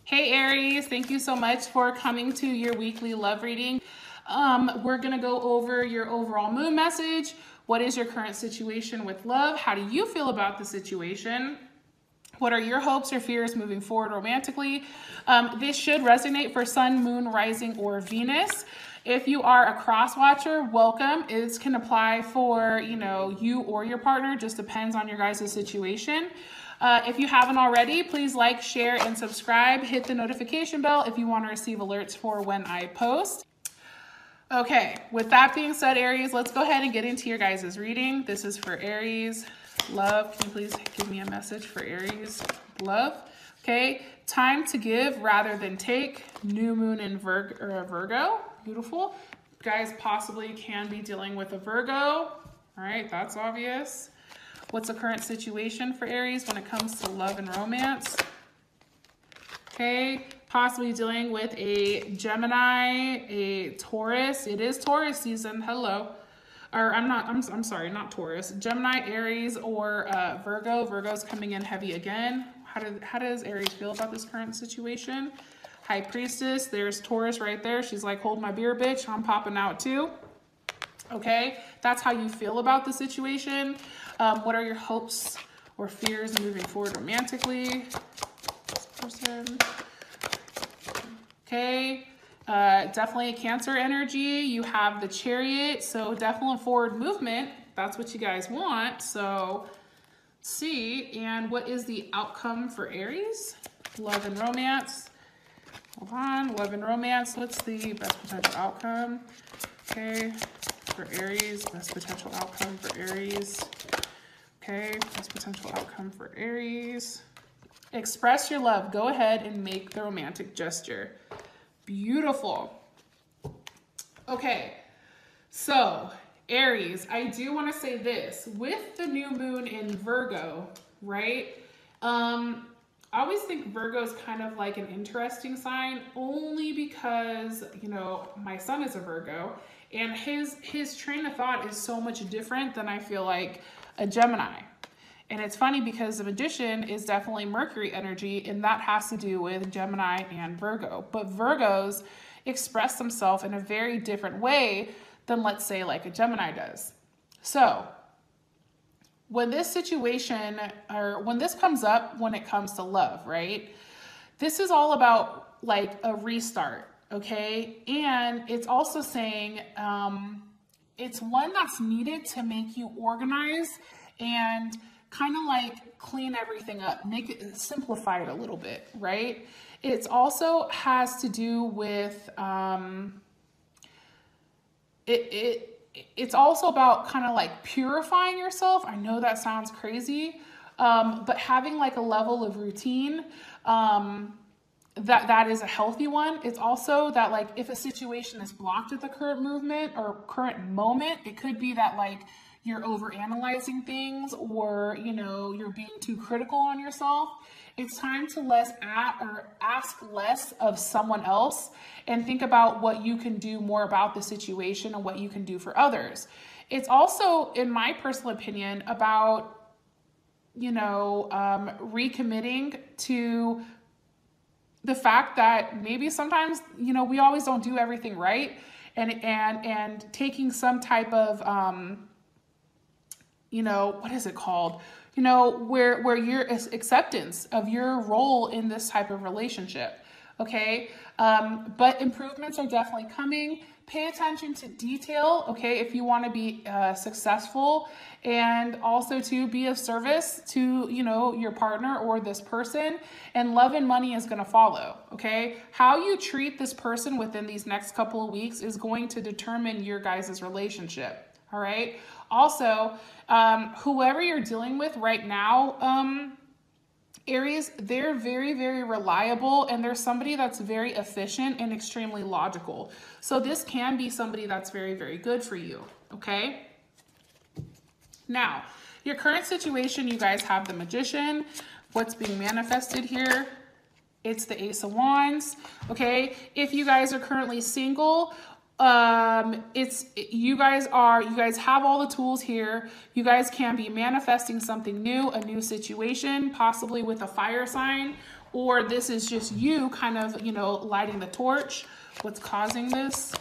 Hey Aries, thank you so much for coming to your weekly love reading. We're gonna go over your overall moon message. What is your current situation with love? How do you feel about the situation? What are your hopes or fears moving forward romantically? This should resonate for Sun, Moon, Rising, or Venus. If you are a cross watcher, welcome. It can apply for, you or your partner, just depends on your guys' situation. If you haven't already, please like, share, and subscribe. Hit the notification bell if you want to receive alerts for when I post. Okay, with that being said, Aries, let's go ahead and get into your guys' reading. This is for Aries. Love, can you please give me a message for Aries? Love. Okay, time to give rather than take. New moon in Virgo. Beautiful. Guys possibly can be dealing with a Virgo. All right, that's obvious. What's the current situation for Aries when it comes to love and romance? Okay, possibly dealing with a Gemini, a Taurus. It is Taurus season. Hello. Or I'm sorry, not Taurus. Gemini, Aries, or Virgo. Virgo's coming in heavy again. How does Aries feel about this current situation? High Priestess, there's Taurus right there. She's like, hold my beer, bitch. I'm popping out too. Okay, that's how you feel about the situation. What are your hopes or fears moving forward romantically? This person. Okay, definitely a Cancer energy. You have the Chariot, so definitely forward movement. That's what you guys want. So let's see, and what is the outcome for Aries? Love and romance. Hold on, love and romance. What's the best potential outcome? Okay, for Aries, best potential outcome for Aries. Okay, best potential outcome for Aries. Express your love. Go ahead and make the romantic gesture. Beautiful. Okay, so Aries, I do want to say this. With the new moon in Virgo, right? I always think Virgo is kind of like an interesting sign only because, my son is a Virgo and his train of thought is so much different than I feel like a Gemini. And it's funny because the Magician is definitely Mercury energy, and that has to do with Gemini and Virgo. But Virgos express themselves in a very different way than, let's say, like a Gemini does. So when this situation, or when this comes up, when it comes to love, right? This is all about like a restart, okay? And it's also saying it's one that's needed to make you organize and kind of like clean everything up, make it, simplify it a little bit, right? It's also has to do with, it's also about kind of like purifying yourself. I know that sounds crazy, but having like a level of routine, that is a healthy one. It's also that like if a situation is blocked at the current movement or current moment, it could be that like you're overanalyzing things or, you're being too critical on yourself. It's time to ask less of someone else and think about what you can do more about the situation and what you can do for others. It's also, in my personal opinion, about, recommitting to the fact that maybe sometimes, we always don't do everything right, and taking some type of, what is it called? Where your acceptance of your role in this type of relationship, okay? But improvements are definitely coming. Pay attention to detail, okay, if you want to be successful, and also to be of service to, your partner or this person, and love and money is going to follow, okay? How you treat this person within these next couple of weeks is going to determine your guys' relationship, all right? Also, whoever you're dealing with right now, Aries, they're very, very reliable, and they're somebody that's very efficient and extremely logical. So this can be somebody that's very, very good for you, okay? Now, your current situation, you guys have the Magician. What's being manifested here? It's the Ace of Wands, okay? If you guys are currently single, you guys have all the tools here. You guys can be manifesting something new, a new situation, possibly with a fire sign or this is just you kind of, you know, lighting the torch. What's causing this?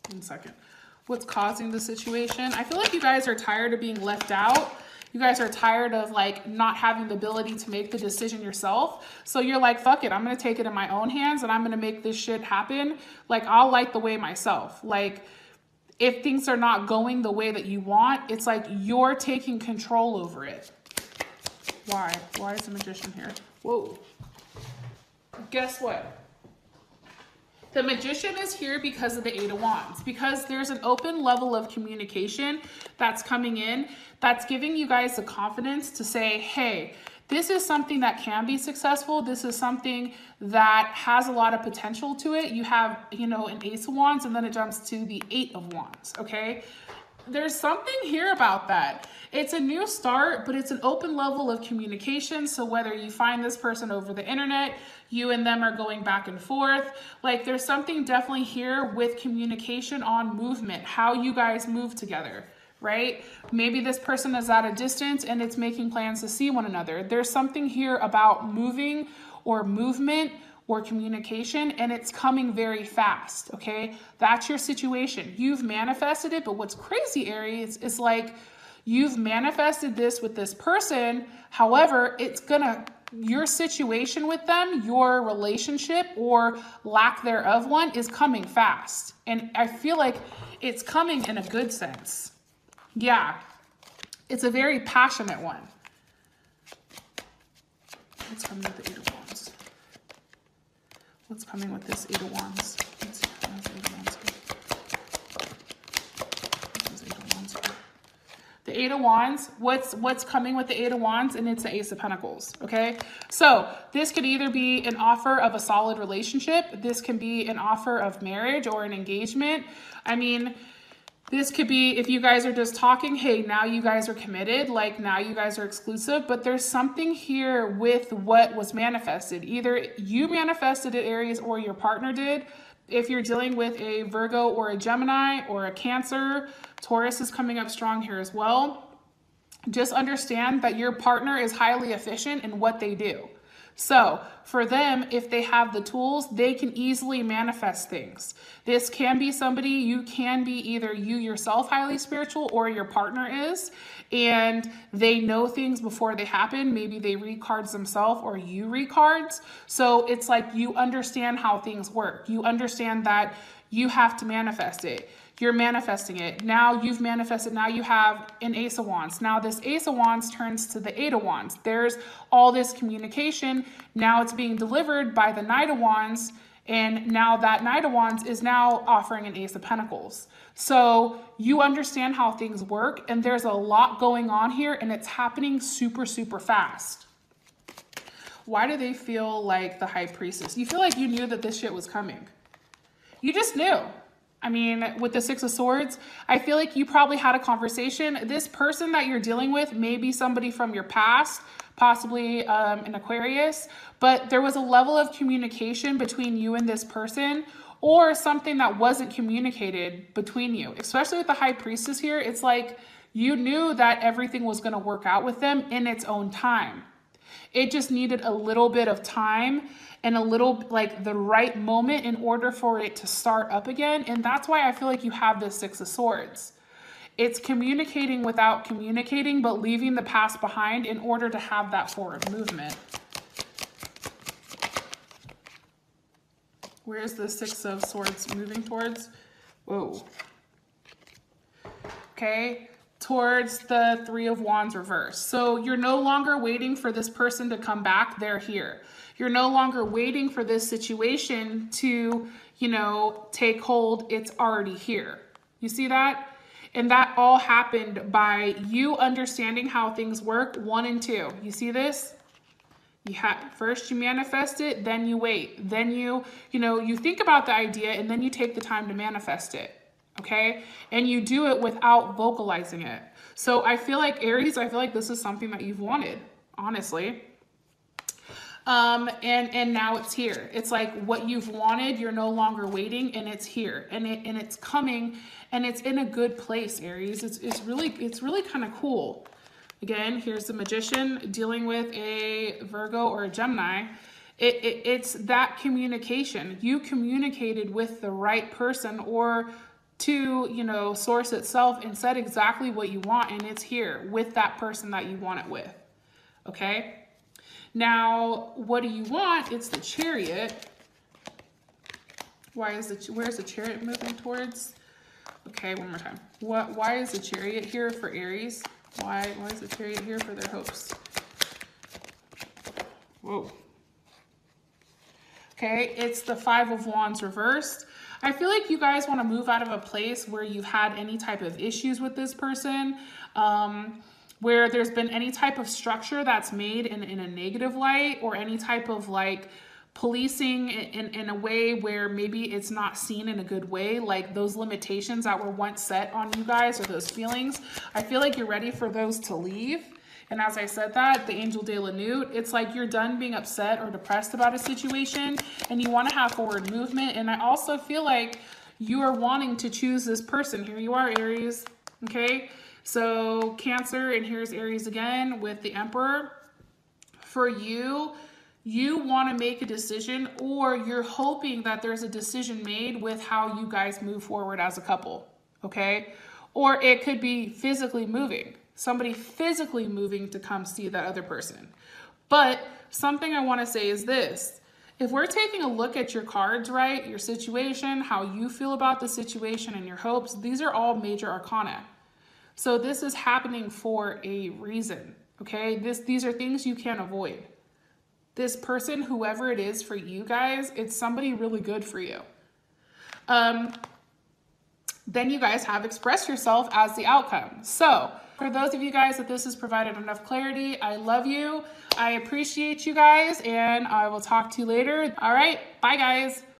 1 second. What's causing the situation? I feel like you guys are tired of being left out. You guys are tired of like not having the ability to make the decision yourself. So you're like, fuck it, I'm gonna take it in my own hands and I'm gonna make this shit happen. Like, I'll light the way myself. Like, if things are not going the way that you want, it's like you're taking control over it. Why? Why is the Magician here? Whoa. Guess what? The Magician is here because of the Eight of Wands, because there's an open level of communication that's coming in that's giving you guys the confidence to say, hey, this is something that can be successful. This is something that has a lot of potential to it. You have, you know, an Ace of Wands and then it jumps to the Eight of Wands, okay? There's something here about that. It's a new start, but it's an open level of communication. So whether you find this person over the internet, you and them are going back and forth, like there's something definitely here with communication on movement, how you guys move together, right? Maybe this person is at a distance and it's making plans to see one another. There's something here about moving or movement or communication, and it's coming very fast, okay? That's your situation. You've manifested it, but what's crazy, Aries, is like you've manifested this with this person. However, it's gonna, your situation with them, your relationship or lack thereof one is coming fast. And I feel like it's coming in a good sense. Yeah, it's a very passionate one. What's coming with the Eight of Wands? What's coming with this Eight of Wands? Let's see. The Eight of Wands, what's coming with the Eight of Wands? And it's the Ace of Pentacles, okay? So this could either be an offer of a solid relationship. This can be an offer of marriage or an engagement. I mean, this could be if you guys are just talking, hey, now you guys are committed, like now you guys are exclusive, but there's something here with what was manifested. Either you manifested it, Aries, or your partner did. If you're dealing with a Virgo or a Gemini or a Cancer, Taurus is coming up strong here as well. Just understand that your partner is highly efficient in what they do. So for them, if they have the tools, they can easily manifest things. This can be somebody, you can be either you yourself highly spiritual or your partner is, and they know things before they happen. Maybe they read cards themselves or you read cards. So it's like you understand how things work. You understand that you have to manifest it. You're manifesting it. Now you've manifested. Now you have an Ace of Wands. Now this Ace of Wands turns to the Eight of Wands. There's all this communication. Now it's being delivered by the Knight of Wands. And now that Knight of Wands is now offering an Ace of Pentacles. So you understand how things work. And there's a lot going on here. And it's happening super, super fast. Why do they feel like the High Priestess? You feel like you knew that this shit was coming. You just knew. I mean, with the Six of Swords, I feel like you probably had a conversation. This person that you're dealing with may be somebody from your past, possibly an Aquarius, but there was a level of communication between you and this person or something that wasn't communicated between you. Especially with the High Priestess here, it's like you knew that everything was going to work out with them in its own time. It just needed a little bit of time and a little like the right moment in order for it to start up again. And that's why I feel like you have this Six of Swords. It's communicating without communicating, but leaving the past behind in order to have that forward movement. Where's the Six of Swords moving towards? Whoa. Okay. Towards the Three of Wands reverse. So you're no longer waiting for this person to come back. They're here. You're no longer waiting for this situation to, you know, take hold. It's already here. You see that? And that all happened by you understanding how things work. 1 and 2. You see this? First you manifest it, then you wait. Then you think about the idea and then you take the time to manifest it. Okay? And you do it without vocalizing it. So I feel like Aries, this is something that you've wanted, honestly. And now it's here. It's like what you've wanted, you're no longer waiting, and it's here, and it's coming, and it's in a good place, Aries. It's really kind of cool. Again, here's the Magician dealing with a Virgo or a Gemini. It's that communication. You communicated with the right person or to, you know, source itself and said exactly what you want, and it's here with that person that you want it with. Okay? Now, what do you want? It's the Chariot. Where's the Chariot moving towards? Okay, one more time. Why is the Chariot here for Aries? Why is the Chariot here for their hopes? Whoa. Okay, it's the Five of Wands reversed. I feel like you guys want to move out of a place where you've had any type of issues with this person, where there's been any type of structure that's made in a negative light, or any type of like policing in a way where maybe it's not seen in a good way, like those limitations that were once set on you guys, or those feelings. I feel like you're ready for those to leave. And as I said that, the Angel de la Newt, it's like you're done being upset or depressed about a situation and you want to have forward movement. And I also feel like you are wanting to choose this person. Here you are, Aries. Okay, so Cancer, and here's Aries again with the Emperor. For you, you want to make a decision, or you're hoping that there's a decision made with how you guys move forward as a couple. Okay, or it could be physically moving. Somebody physically moving to come see that other person. But something I want to say is this. If we're taking a look at your cards, right, your situation, how you feel about the situation and your hopes, these are all major arcana. So this is happening for a reason, okay? These are things you can't avoid. This person, whoever it is for you guys, it's somebody really good for you. Then you guys have expressed yourself as the outcome. So for those of you guys that this has provided enough clarity, I love you. I appreciate you guys, and I will talk to you later. All right, bye guys.